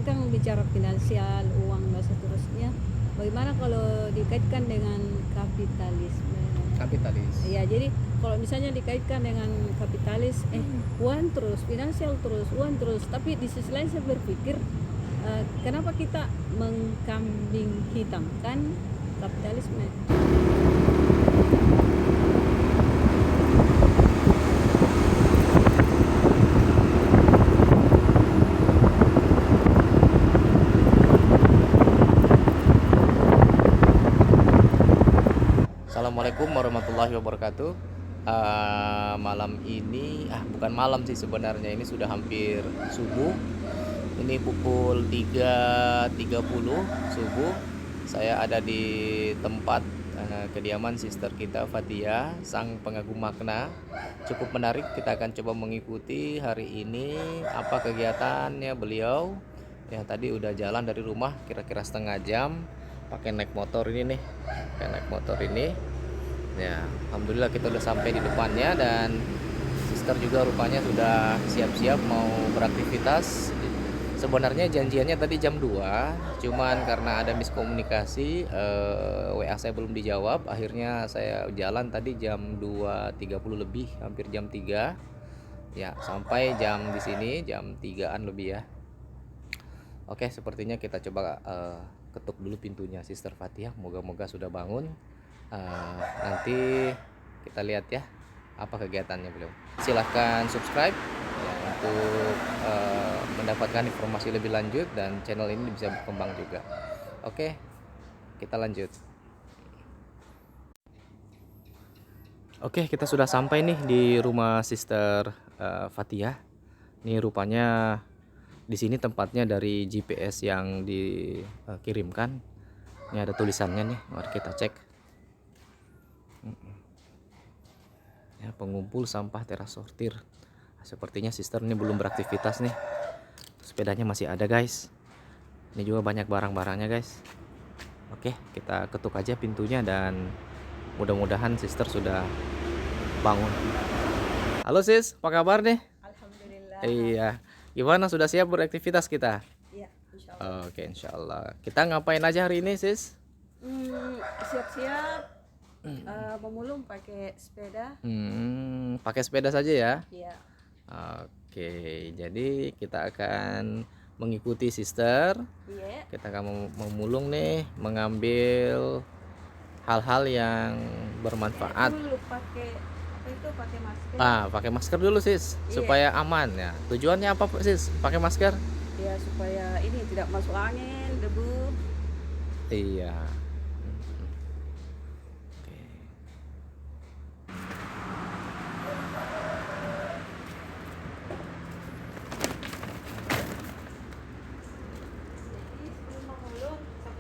kan bicara finansial, uang dan seterusnya. Bagaimana kalau dikaitkan dengan kapitalisme? Kapitalis. Ya, jadi kalau misalnya dikaitkan dengan kapitalis, uang terus, finansial terus, uang terus. Tapi di sisi lain saya berpikir, kenapa kita mengkambing hitamkan kapitalisme? Assalamualaikum warahmatullahi wabarakatuh. Malam ini, bukan malam sih sebenarnya, ini sudah hampir subuh. Ini pukul 3.30 subuh. Saya ada di tempat kediaman sister kita Fatia, sang pengagum makna. Cukup menarik, kita akan coba mengikuti hari ini apa kegiatannya beliau. Ya, tadi udah jalan dari rumah kira-kira setengah jam pakai naik motor ini nih. Pakai naik motor ini. Ya, alhamdulillah kita udah sampai di depannya dan sister juga rupanya sudah siap-siap mau beraktivitas. Sebenarnya janjiannya tadi jam 2, cuman karena ada miskomunikasi, WA saya belum dijawab, akhirnya saya jalan tadi jam 2.30 lebih, hampir jam 3. Ya, sampai jam di sini jam 3-an lebih ya. Oke, sepertinya kita coba ketuk dulu pintunya Sister Fatia. Moga-moga sudah bangun. Nanti kita lihat ya apa kegiatannya beliau. Silahkan subscribe ya, untuk mendapatkan informasi lebih lanjut dan channel ini bisa berkembang juga. Oke, kita lanjut. Oke, kita sudah sampai nih di rumah Sister Fatia. Ini rupanya di sini tempatnya dari GPS yang dikirimkan. Ini ada tulisannya nih, mari kita cek. Ya, pengumpul sampah teras sortir. Sepertinya sister ini belum beraktivitas nih. Sepedanya masih ada guys. Ini juga banyak barang-barangnya guys. Oke, kita ketuk aja pintunya dan mudah-mudahan sister sudah bangun. Halo sis, apa kabar nih? Alhamdulillah. Iya, gimana, sudah siap beraktivitas kita? Iya, insya Allah. Oke, insya Allah. Kita ngapain aja hari ini sis? Siap-siap pemulung pakai sepeda. Pakai sepeda saja ya? Iya. Oke, jadi kita akan mengikuti sister. Iya. Kita akan memulung nih, mengambil hal-hal yang bermanfaat. Dulu pakai apa itu, pakai masker. Pakai masker dulu sis, Iya. supaya aman ya. Tujuannya apa sis? Pakai masker? Ya, supaya ini tidak masuk angin, debu. Iya.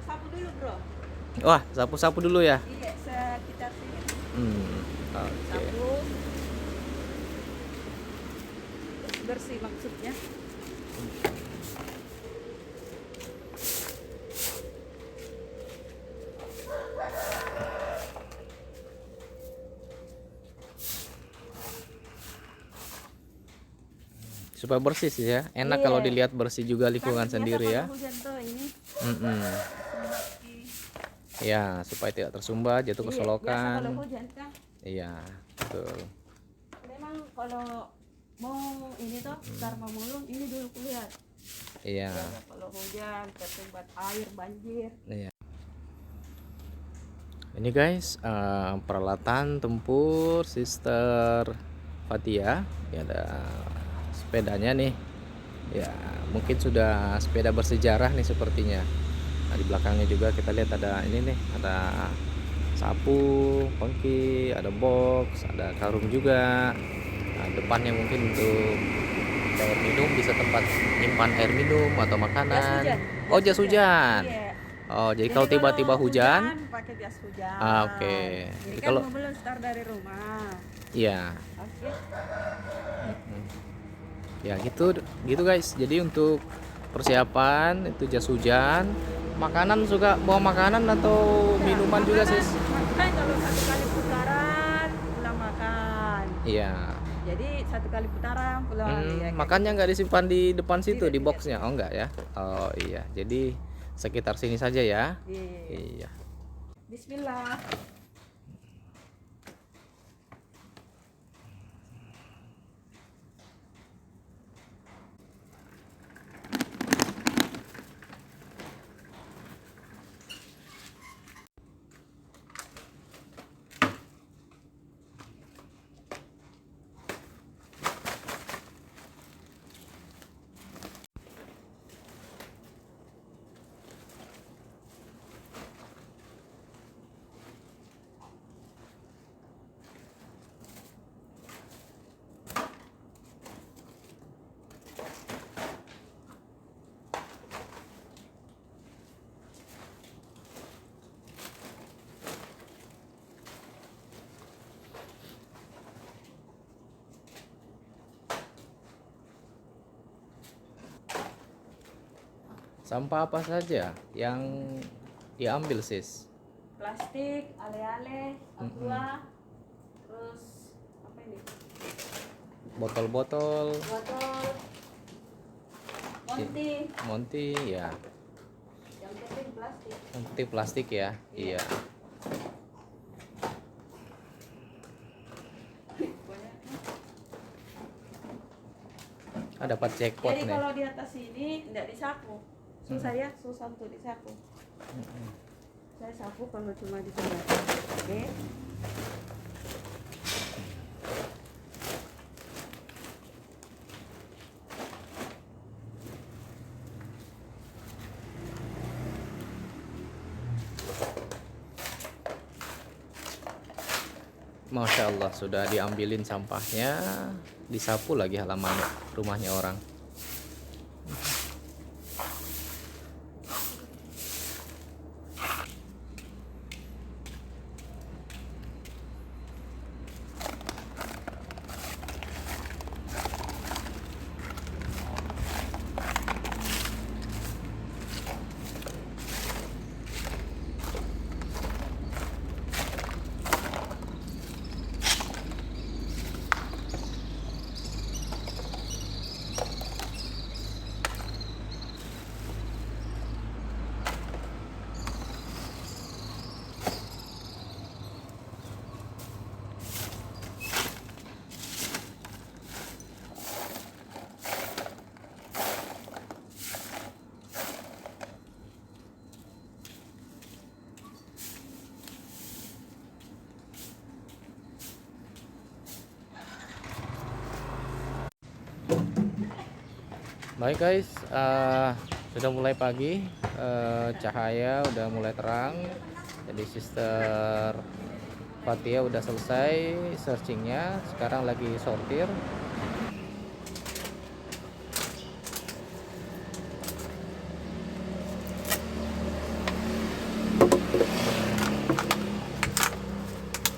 Sapu dulu bro. Wah, sapu-sapu dulu ya. Iya, sekitar sini. Oke. Sapu bersih maksudnya. Supaya bersih sih ya. Enak kalau dilihat bersih juga lingkungan sendiri ya. Hujan tuh ini. Ya, supaya tidak tersumbat, jatuh ke Biasa solokan. kalau hujan kan. Iya, betul. Memang kalau mau ini tuh ntar memulung ini dulu kulihat. Iya. Kalau hujan tersumbat air banjir. Iya. Ini guys, peralatan tempur Sister Fatia. Ya, ada sepedanya nih. Ya, mungkin sudah sepeda bersejarah nih sepertinya. Nah, di belakangnya juga kita lihat ada ini nih, ada sapu, pengki, ada box, ada karung juga. Nah, depannya mungkin untuk air minum, bisa tempat nyimpan air minum atau makanan. Jas hujan. Iya. Jadi kalau tiba-tiba hujan, pakai jas hujan. Oke. Jadi Jadi kan kalau belum start dari rumah. iya. Oke. Ya gitu guys. Jadi untuk persiapan itu jas hujan, makanan suka bawa makanan atau minuman juga sis? Makan kalau satu kali putaran pulang makan. Iya. Jadi 1 kali putaran pulang. Ya, kayak Makanya nggak disimpan di depan situ Tidak, di tidak. boxnya? Oh nggak ya? Oh iya, jadi sekitar sini saja ya. gitu. Iya. Iya. Bismillah. Sampah apa saja yang diambil sis? Plastik, ale-ale, aqua, terus apa ini? Botol-botol, Botol, monti, Monty ya. yang penting plastik. Yang penting plastik ya. Iya. Dapat jackpot Jadi nih. kalau di atas ini tidak disapu, susah ya, susah untuk disapu. Saya sapu kalau cuma di sini. Oke. Masya Allah sudah diambilin sampahnya, disapu lagi halaman rumahnya orang. Baik guys, sudah mulai pagi, cahaya udah mulai terang. Jadi Sister Fatia udah selesai searchingnya, sekarang lagi sortir.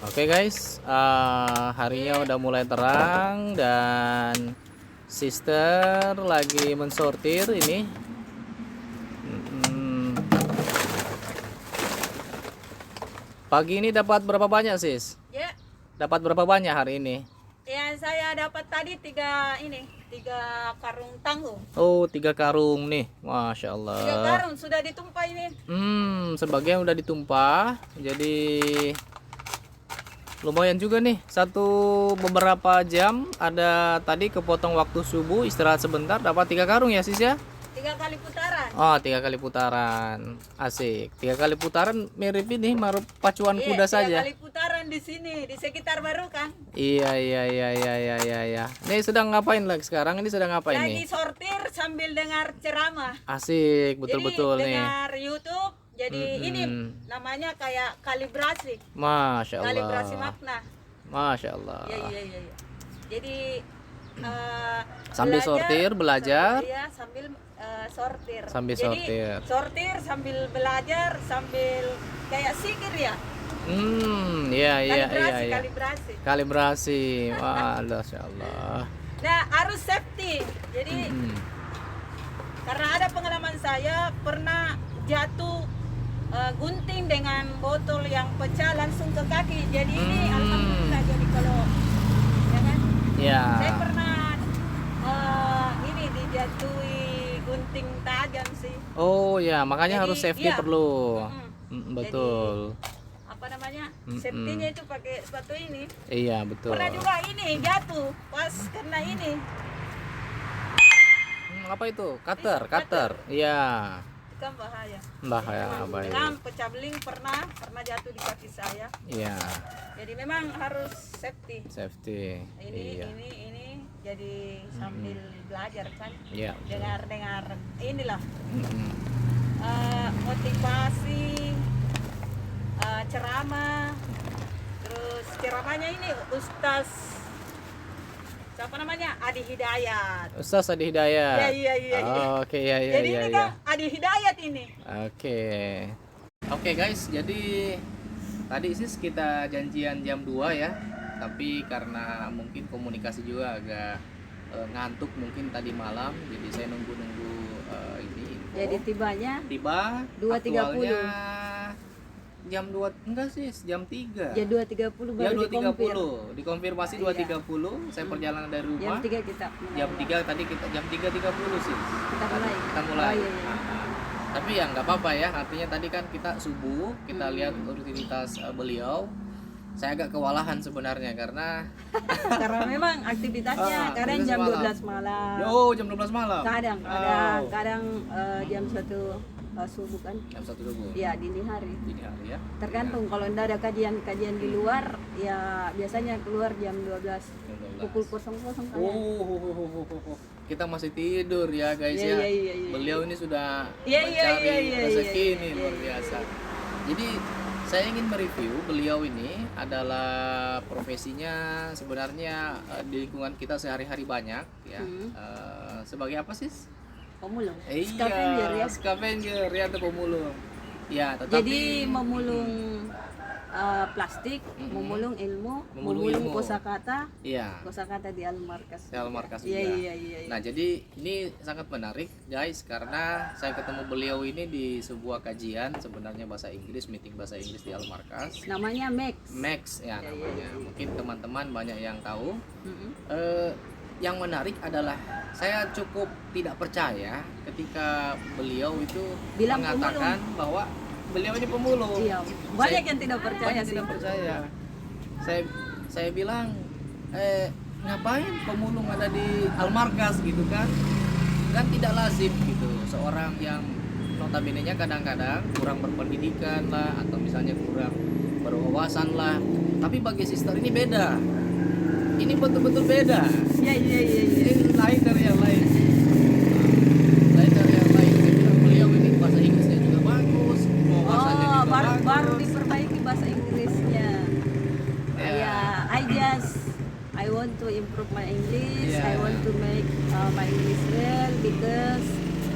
Oke guys, harinya udah mulai terang dan Sister lagi mensortir ini. Pagi ini dapat berapa banyak sis? Ya, Dapat berapa banyak hari ini? yang saya dapat tadi 3 karung tanggung. Oh 3 karung nih, Masya 3 Allah. karung sudah ditumpah ini. Sebagian udah ditumpah, jadi lumayan juga nih. Beberapa jam ada tadi kepotong waktu subuh, istirahat sebentar, dapat 3 karung ya sis ya? 3 kali putaran. Oh 3 kali putaran, asik. 3 kali putaran mirip ini, mirip pacuan Iya, kuda 3 saja. kali putaran di sini, di sekitar baru kan. Iya. Ini sedang ngapain lagi sekarang? Ini sedang ngapain Lagi nih? sortir sambil dengar ceramah. Asik, betul-betul Jadi nih. dengar YouTube. Jadi ini namanya kayak kalibrasi. Masya Kalibrasi Allah. makna. Masya Allah. Iya. Jadi Sambil sortir, belajar. Iya, sambil sortir. Sambil Jadi, sortir. sortir sambil belajar, sambil kayak sikir ya. Iya. Kalibrasi. Kalibrasi. Wah, Masya Allah. Nah, harus safety. Jadi karena ada pengalaman saya pernah jatuh gunting dengan botol yang pecah langsung ke kaki. Jadi ini alhamdulillah, jadi kalau ya kan? Ya. Saya pernah ini dijatuhi gunting tajam sih. Oh ya, makanya Jadi, harus safety iya. perlu. Mm-mm. Betul. Apa namanya? Mm-mm. Safety-nya itu pakai sepatu ini. Iya, betul. Pernah juga ini jatuh pas kena ini. Apa itu? Cutter, Pisau, cutter. Iya. Itu kan bahaya. Bahaya, baik. Dengan pecah beling pernah jatuh di kaki saya. Iya, Jadi memang harus safety. safety. Iya. Ini jadi sambil belajar kan. Iya. Dengar inilah Mm-mm. motivasi, ceramah. Terus ceramahnya ini Ustaz siapa namanya? Adi Hidayat. Ustaz Adi Hidayat. Iya. Oh, oke, ya. Jadi ini kan Adi Hidayat ini. Oke. Oke guys, jadi tadi sih kita janjian jam 2 ya. Tapi karena mungkin komunikasi juga agak ngantuk mungkin tadi malam, jadi saya nunggu-nunggu ini info. Jadi tiba 2.30. aktualnya jam 2 enggak sih, jam 3. Ya 2.30 Ya baru 2.30. Dikonfirmasi Iya. 2.30. Saya perjalanan dari Jam rumah. 3 kita Jam 3 tadi kita jam 3.30 sih. Kita mulai. Kita mulai. Oh, iya. Tapi ya nggak apa-apa ya. Artinya tadi kan kita subuh, kita lihat rutinitas beliau. Saya agak kewalahan sebenarnya karena Karena memang aktivitasnya kadang aktivitas jam malam. 12 malam. jam 12 malam. Kadang Oh. jam 1 subuh kan. Jam 1 subuh. Ya dini hari. Dini hari ya. Tergantung kalau enggak ada kajian di luar ya biasanya keluar jam 12 Jam 12. pukul 00 kan. Kita masih tidur ya guys Iya, ya. iya. Beliau ini sudah Iya, mencari iya, rezeki iya, ini iya, luar iya, biasa. Jadi saya ingin mereview beliau ini adalah profesinya sebenarnya di lingkungan kita sehari-hari banyak ya. Sebagai apa sih? Pemulung. Iya, Scavenger ya. scavenger ya, atau pemulung. Ya, tetapi Jadi memulung plastik, Mm-mm. memulung ilmu, Memulung memulung ilmu. kosakata iya, di Al-Markas. Sel Markas Iya, juga. iya. Nah, jadi ini sangat menarik guys karena saya ketemu beliau ini di sebuah kajian sebenarnya bahasa Inggris, meeting bahasa Inggris di Al Markas. Namanya Max. Max ya Iya, namanya. iya. Mungkin teman-teman banyak yang tahu. Mm-mm. Yang menarik adalah saya cukup tidak percaya ketika beliau itu Bilang mengatakan bahwa beliau ini pemulung. Iya, banyak yang tidak percaya Banyak sih. tidak percaya. Saya bilang ngapain pemulung ada di Al-Markas gitu kan? Kan tidak lazim gitu. Seorang yang notabene-nya kadang-kadang kurang berpendidikan lah atau misalnya kurang berwawasan lah. Tapi bagi sister ini beda. Ini betul-betul beda. Iya. Ini lain dari yang lain. Lain dari yang lain. Saya bilang beliau ini bahasa Inggrisnya juga bagus, wawasannya juga baru bagus. diperbaiki bahasa Inggrisnya. Ya. Ya, I want to improve my English. Yeah. I want to make my English well because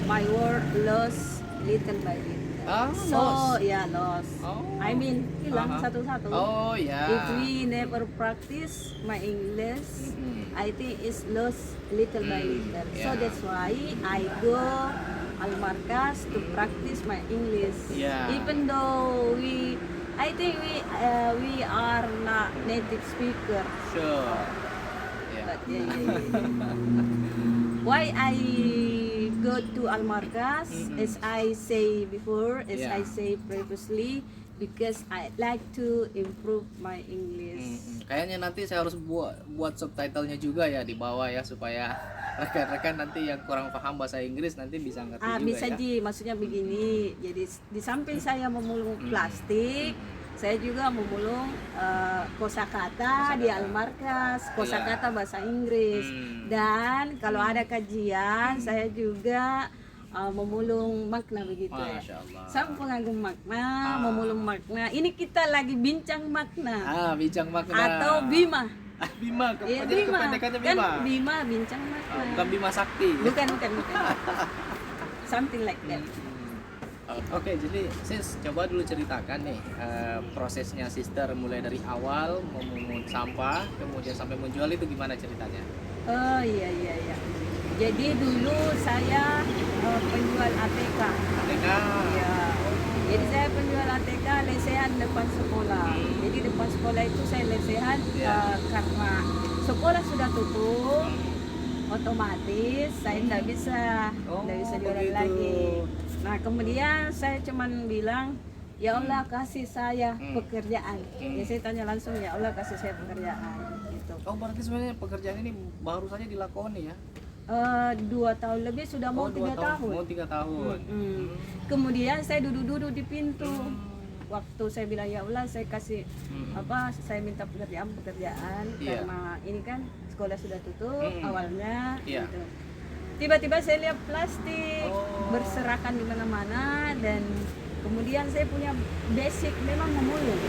my word lost little by little. Lost. Lost. Oh. I mean, hilang Aha. satu-satu. Oh ya. If we never practice my English, I think it's lost little by little. So yeah. that's why I go Al-Markas to practice my English. Yeah. Even though I think we are not native speaker. Sure. Ya. But why I go to Al-Markas, as I say before, as Yeah. I say previously, because I like to improve my English. Kayaknya nanti saya harus buat subtitlenya juga ya di bawah ya supaya rekan-rekan nanti yang kurang paham bahasa Inggris nanti bisa ngerti juga Bisa ya. Ji, maksudnya begini. Jadi di samping saya memulung plastik, saya juga memulung kosakata di Al-Markas, kosakata bahasa Inggris. Dan kalau ada kajian, saya juga memulung makna begitu ya. Masya Allah. Saya pengagum makna, memulung makna. Ini kita lagi bincang makna Bincang makna. atau Bima. Bima, Iya, jadi Bima. kependekannya Kan Bima. Bima bincang makna. Bukan Bima Sakti. Bukan. Something like that. Oke, jadi sis coba dulu ceritakan nih prosesnya sister mulai dari awal memungut sampah kemudian sampai menjual itu gimana ceritanya? Oh iya. Jadi dulu saya penjual ATK. ATK. Iya. Jadi saya penjual ATK lesehan depan sekolah. Jadi depan sekolah itu saya lesehan Iya. karena sekolah sudah tutup, otomatis saya tidak bisa jualan begitu. lagi. Nah kemudian saya cuman bilang, ya Allah kasih saya pekerjaan. Ya saya tanya langsung, ya Allah kasih saya pekerjaan. Gitu. Oh berarti sebenarnya pekerjaan ini baru saja dilakoni ya? 2 tahun lebih, sudah mau 3 tahun. Mau 3 tahun. Kemudian saya duduk-duduk di pintu. Waktu saya bilang, ya Allah saya kasih saya minta pekerjaan Iya. karena ini kan sekolah sudah tutup awalnya. Iya. Gitu. Tiba-tiba saya lihat plastik berserakan di mana-mana, dan kemudian saya punya basic memang memulung.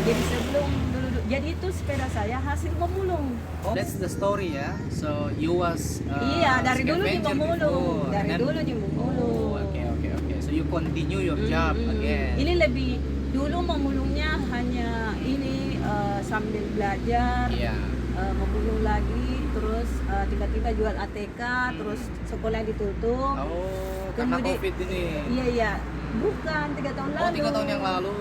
Jadi sebelum dulu, jadi itu sepeda saya hasil memulung. That's the story ya. So you was Iya, dari dulu di scavenger memulung, before, dari and then- dulu di memulung. Oke. So you continue your job again. Ini lebih dulu memulungnya hanya ini sambil belajar, Iya. memulung lagi, terus tiba-tiba jual ATK, terus sekolah ditutup. Oh, karena Kemudian- COVID ini. Iya, bukan 3 tahun Oh, lalu. 3 tahun yang lalu.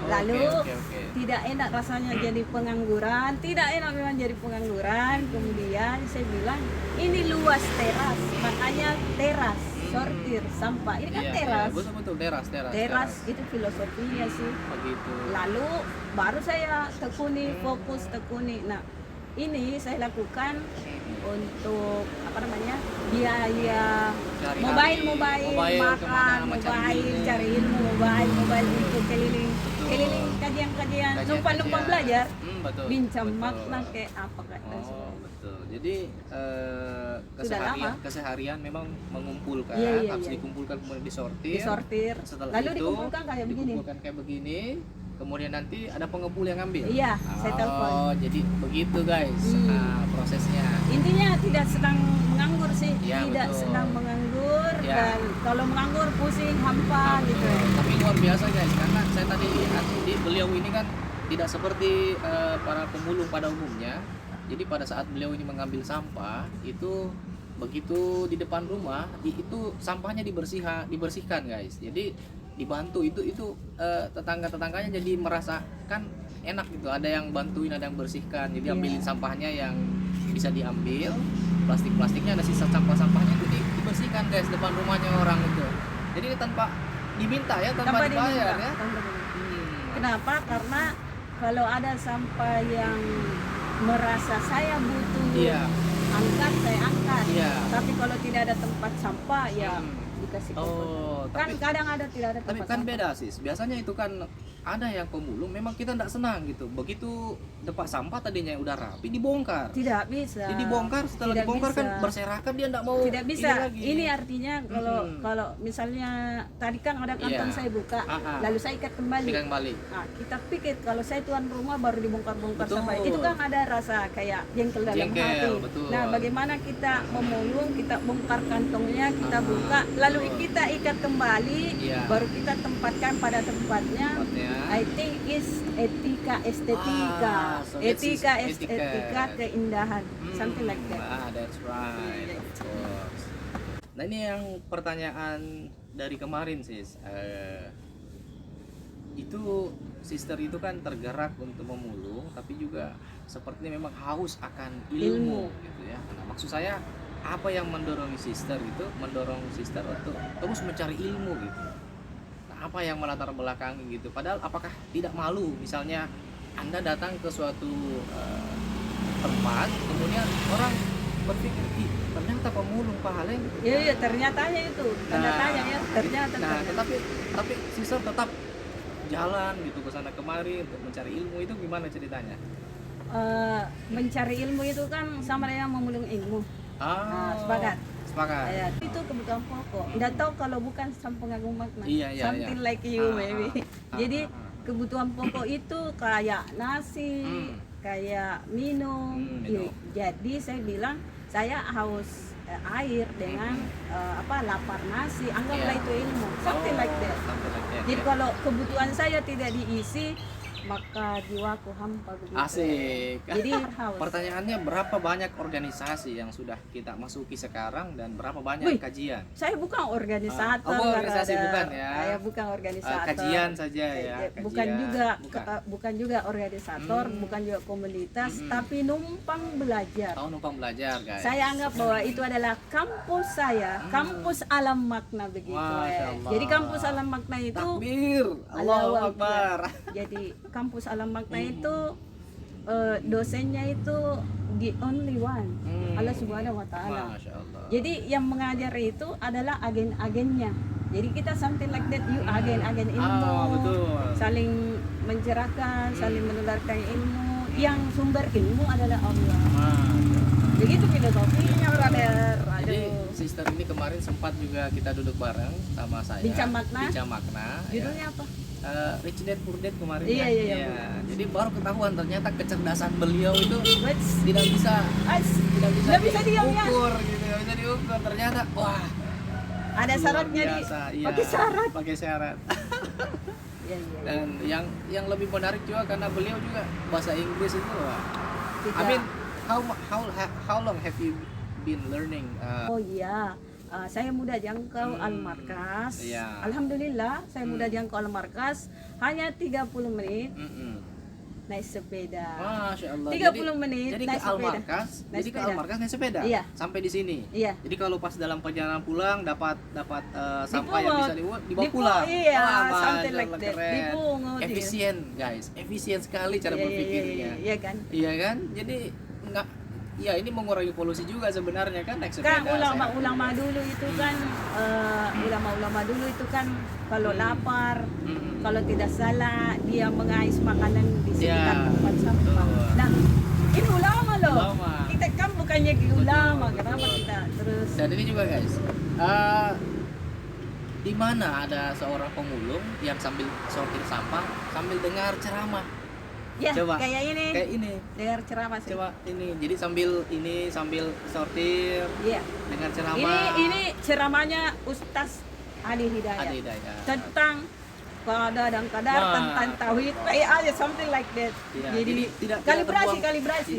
Lalu Oke. tidak enak rasanya jadi pengangguran, tidak enak memang jadi pengangguran. Kemudian saya bilang ini luas teras, makanya teras sortir sampah. Ini kan Iya, teras. betul Teras itu filosofinya sih. begitu. Lalu baru saya fokus tekuni. Nah, ini saya lakukan untuk biaya Sehari-hari. mobile, Mobile makan, kemana, macam mobile, ini. cari ilmu, mobile untuk keliling kajian-kajian, numpang belajar, Betul. bincang betul. makna kayak apa kayak dan Oh, sebagainya. betul. Jadi Sudah lama. keseharian memang mengumpulkan, Iya, habis iya. dikumpulkan kemudian disortir. Disortir, Setelah lalu itu, dikumpulkan kayak begini. dikumpulkan kayak begini. Kemudian nanti ada pengepul yang ngambil. Iya, saya telepon. Oh, jadi begitu guys. Nah, prosesnya. Intinya tidak sedang menganggur sih, Ya, tidak betul. sedang menganggur, Ya. dan kalau menganggur pusing, hampa gitu. Tapi luar biasa guys, karena saya tadi lihat di beliau ini kan tidak seperti para pemulung pada umumnya. Jadi pada saat beliau ini mengambil sampah itu begitu di depan rumah itu sampahnya dibersihkan guys. Jadi dibantu itu tetangga-tetangganya jadi merasakan enak gitu. Ada yang bantuin, ada yang bersihkan. Jadi Iya. ambilin sampahnya yang bisa diambil, plastiknya ada sisa sampah-sampahnya itu dibersihkan guys depan rumahnya orang itu. Jadi ini tanpa diminta ya, tanpa dibayar diminta, ya. tanpa diminta. Hmm. Kenapa? Karena kalau ada sampah yang merasa saya butuh Iya. angkat, saya angkat. Iya. Tapi kalau tidak ada tempat sampah, ya Hmm. dikasih ke Oh, kan tapi kadang ada tidak ada tapi tempat kan sampah. beda sis. Biasanya itu kan ada yang pemulung memang kita tidak senang gitu. Begitu tempat sampah tadinya yang udah rapi dibongkar. Tidak bisa. Jadi dibongkar, setelah Tidak dibongkar kan bisa. berserakan, dia tidak mau Tidak bisa. lagi. Ini artinya kalau misalnya tadi kan ada kantong Iya. saya buka, Ah. lalu saya ikat kembali. Ikan kembali. Nah, kita pikir kalau saya tuan rumah baru dibongkar-bongkar Betul. sampai itu kan ada rasa kayak jengkel dalam Jengkel, hati. betul. Nah, bagaimana kita memulung, kita bongkar kantongnya, kita buka, lalu kita ikat kembali, Iya. baru kita tempatkan pada tempatnya. Tempatnya. I think is estetika, So that's etika, etika. estetika, keindahan, something like that. That's right, of course. Nah ini yang pertanyaan dari kemarin sis. Itu sister itu kan tergerak untuk memulung, tapi juga sepertinya memang haus akan ilmu. Gitu ya. Nah, maksud saya apa yang mendorong sister untuk terus mencari ilmu gitu. Nah, apa yang melatar belakangi gitu. Padahal apakah tidak malu misalnya Anda datang ke suatu tempat, kemudian orang berpikir, ih ternyata pemulung Pak Haleng. Iya, ternyatanya itu tanda Nah, tanya ya, ternyata. Nah, tapi sister tetap jalan gitu ke sana kemari untuk mencari ilmu. Itu gimana ceritanya? Mencari ilmu itu kan sama dengan memulung ilmu. Sepakat. Ya, itu kebutuhan pokok. Tidak tahu kalau bukan sang pengagung makna. Iya, Something like you maybe. Jadi ah. kebutuhan pokok itu kayak nasi, kayak minum. Minum. Jadi saya bilang saya haus air dengan lapar nasi. Anggaplah Iya. itu ilmu. Something like that. Something like that, Jadi ya. kalau kebutuhan saya tidak diisi, maka jiwaku hampa begitu. Asik. Jadi haus. Pertanyaannya, berapa banyak organisasi yang sudah kita masuki sekarang dan berapa banyak Wih, kajian? Saya bukan organisator. Oh, organisasi Barada. bukan ya? Saya bukan organisator. Kajian saja ya. Bukan kajian. juga Bukan. bukan juga organisator, bukan juga komunitas, tapi numpang belajar. Oh, numpang belajar, guys. Saya anggap bahwa itu adalah kampus saya, kampus alam makna begitu. Masya Allah. Jadi kampus alam makna itu Takbir. Allahu Akbar. Jadi kampus alam makna itu dosennya itu the only one, Allah Subhanahu wa taala. Masya Allah. Jadi yang mengajar itu adalah agen-agennya. Jadi kita something like that, you agen-agen ilmu, betul. saling mencerahkan, saling menularkan ilmu. Yang sumber ilmu adalah Allah. Begitu filosofinya, brother. Jadi Aduh. sister ini kemarin sempat juga kita duduk bareng sama saya. Bincang makna. Bincang makna. Judulnya apa? Rich Dad Poor Dad kemarin. Iya, ya. iya. Jadi baru ketahuan ternyata kecerdasan beliau itu What's tidak bisa Nggak bisa diam, ya. diukur gitu, nggak bisa diukur. Ternyata wah, ada luar syaratnya biasa. Iya, pakai syarat. Pakai syarat. Iya, iya. Dan yang lebih menarik juga karena beliau juga bahasa Inggris itu wah. Tidak. I mean, how long have you been learning? Oh iya, saya mudah jangkau Al-Markas. Iya. Alhamdulillah, saya mudah jangkau Al-Markas hanya 30 menit Mm-mm. naik sepeda. Masya Allah. 30 menit jadi naik ke sepeda. Almarkas, Naik jadi ke sepeda. Almarkas naik sepeda. Iya. Sampai di sini. Iya. Jadi kalau pas dalam perjalanan pulang dapat sampah yang bisa dibawa Dipungut, pulang. iya, Wah, something Masya like Allah, that. keren. Dipungut, iya. Efisien, guys. Efisien sekali cara Iya, berpikirnya. iya kan? Iya kan? Jadi enggak, ya ini mengurangi polusi juga sebenarnya kan naik sepeda. Kan ulama-ulama dulu itu kan ulama-ulama dulu itu kan kalau lapar, kalau tidak salah dia mengais makanan di sekitar Ya, tempat sampah. betul. Nah, ini ulama loh. Ulama. Kita kan bukannya ulama, kenapa kita terus Dan ini juga guys, di mana ada seorang pemulung yang sambil sortir sampah sambil dengar ceramah. ya Coba. kayak ini Kayak ini. dengar ceramah sih. Coba ini. Jadi sambil sortir, Iya. dengar ceramah. Ini ceramahnya Ustaz Ali Hidayat. Ada hidayah. Tentang qada dan qadar, Wah. tentang tauhid, kayak aja something like that. Iya, Jadi tidak kalibrasi. Jadi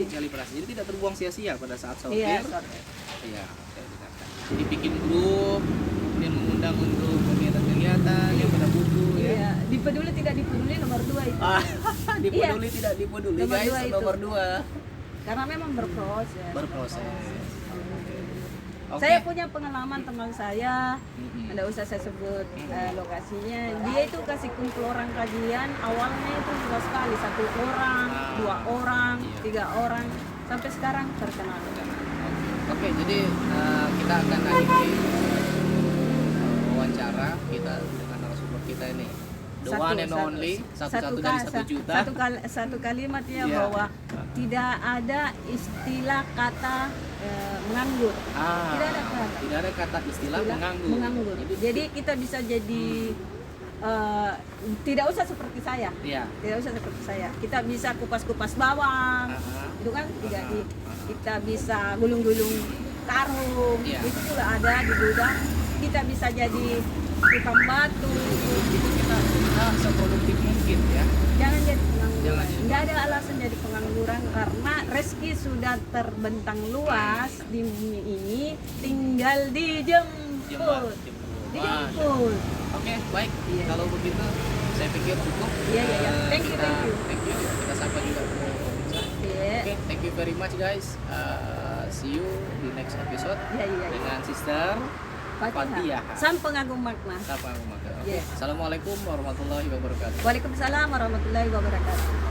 kalibrasi. Jadi tidak terbuang sia-sia pada saat sortir. Iya, sorry. Iya, saya dengarkan. Jadi bikin grup, kemudian mengundang untuk kegiatan-kegiatan yang pada buku ya. Iya, dipeduli tidak dipeduli nomor 2 itu. Dipeduli tidak dipeduli Nomor guys, dua itu. nomor 2 Karena memang berproses. berproses. Oke. Saya punya pengalaman teman saya, Mm-mm. tidak usah saya sebut lokasinya. Dia itu kasih kumpul orang kajian, awalnya itu susah sekali, 1 orang, 2 orang, Iya. 3 orang, sampai sekarang terkenal. Oke, jadi kita akan akhiri wawancara kita dengan narasumber kita ini. The one and only, satu dari 1 juta. Satu kalimat ya, Iya. bahwa tidak ada istilah kata menganggur. Tidak ada kata. Tidak ada kata istilah menganggur. Jadi kita bisa jadi tidak usah seperti saya. Iya. Tidak usah seperti saya. Kita bisa kupas-kupas bawang. Itu kan tidak di. Kita bisa gulung-gulung karung. Iya. Itu juga ada di gudang. Kita bisa jadi tukang batu. Itu kita seproduktif mungkin ya. Jangan jadi pengangguran. Jangan jadi Nggak ada alasan jadi pengangguran karena rezeki sudah terbentang luas di bumi ini, tinggal dijemput. Dijemput. Oke, baik. Iya. Kalau begitu saya pikir cukup. Iya, iya, iya. Thank you, Kita- thank you. Thank you. Kita sapa juga pemirsa. Iya. Oke, thank you very much guys. See you di next episode Iya, iya, iya. dengan Sister Fatihah. Sang pengagum makna. Sapa Maka. Oke. Iya. Assalamualaikum warahmatullahi wabarakatuh. Waalaikumsalam warahmatullahi wabarakatuh.